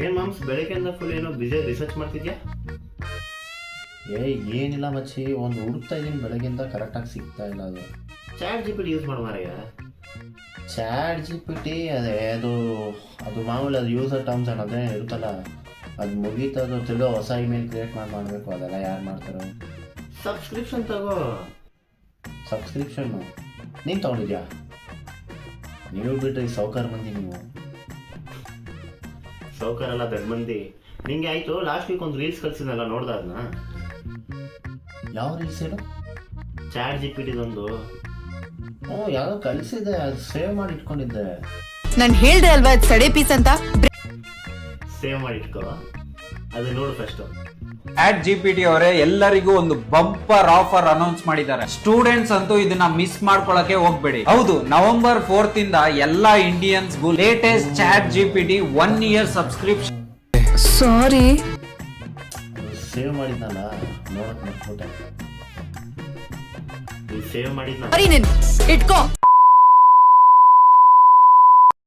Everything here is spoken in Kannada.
ಏನ್ ಮಾಮ್ಸ್ ಬೆಳಗ್ಗೆಯಿಂದ ಫುಲ್ ಏನೋ ಬಿಸಿ ರಿಸರ್ಚ್ ಮಾಡ್ತಿದ್ಯಾ? ಏನಿಲ್ಲ ಮಚ್ಚಿ, ಒಂದು ಹುಡುಕ್ತಾ ಇದ್ದೀನಿ ಬೆಳಗ್ಗಿಂದ, ಕರೆಕ್ಟಾಗಿ ಸಿಗ್ತಾ ಇಲ್ಲ ಅದು. Chat G P T use ಮಾಡುವಾರಯ್ಯ. ಚಾಟ್ ಜಿ ಪಿ ಟಿ ಅದು ಮಾಮೂಲಿ, ಅದು ಯೂಸರ್ ಟರ್ಮ್ಸ್ ಅನ್ನೋದೇ ಇರುತ್ತಲ್ಲ, ಅದು ಮುಗೀತದು ತಿರ್ಗಾ ಹೊಸ ಇಮೇಲ್ ಕ್ರಿಯೇಟ್ ಮಾಡಬೇಕು. ಅದೆಲ್ಲ ಯಾರು ಮಾಡ್ತಾರೋ? ಸಬ್ಸ್ಕ್ರಿಪ್ಷನ್ ತಗೋ. ಸಬ್ಸ್ಕ್ರಿಪ್ಷನ್ನು ನೀನು ತೊಗೊಂಡಿದ್ಯಾ? ನೀವು ಬಿಟ್ಟರೆ ಈ ಸೌಕಾರ ಮಂದಿ ನೀವು. ಸೌಕರ್ ಎಲ್ಲ ದೊಡ್ಡ ಮಂದಿ. ನಿಂಗೆ ಆಯಿತು, ಲಾಸ್ಟ್ ವೀಕ್ ಒಂದು ರೀಲ್ಸ್ ಕಳ್ಸಿದ್ನಲ್ಲ, ನೋಡ್ದ ಅದನ್ನ? ಯಾವ ರೀಲ್ಸ್ ಹೇಳು? ಚಾಟ್ ಜಿ ಪಿ ಟಿದೊಂದು. ಯಾವುದೋ ಕಳಿಸಿದ್ದೆ, ಅದು ಸೇವ್ ಮಾಡಿ ಇಟ್ಕೊಂಡಿದ್ದೆ. ನಾನು ಹೇಳ್ದೆ ಅಲ್ವಾ ಅದು ಸಡೆ ಪೀಸ್ ಅಂತ. ಸೇವ್ ಮಾಡಿ ಇಟ್ಕೋ, ಅದು ನೋಡು ಫಸ್ಟ್. ಚಾಟ್ ಜಿಪಿಟಿ ಅವರೇ ಎಲ್ಲರಿಗೂ ಒಂದು ಬಂಪರ್ ಆಫರ್ ಅನೌನ್ಸ್ ಮಾಡಿದ್ದಾರೆ. ಸ್ಟೂಡೆಂಟ್ಸ್ ಅಂತೂ ಇದನ್ನ ಮಿಸ್ ಮಾಡ್ಕೊಳಕ್ಕೆ ಹೋಗ್ಬೇಡಿ. ಹೌದು, ನವೆಂಬರ್ 4th ಇಂದ ಎಲ್ಲಾ ಇಂಡಿಯನ್ಸ್ಗೂ latest chat GPT 1 year subscription. Sorry, save ಮಾಡಿದ್ನಲ್ಲ, ನೋಡಕ್ ಮರ್ತ್ಬಿಟ್ಟೆ. ಸೇವ್ ಮಾಡಿದ್ನ ಸರಿ, ನೀನ್ ಇಟ್ಕೋ.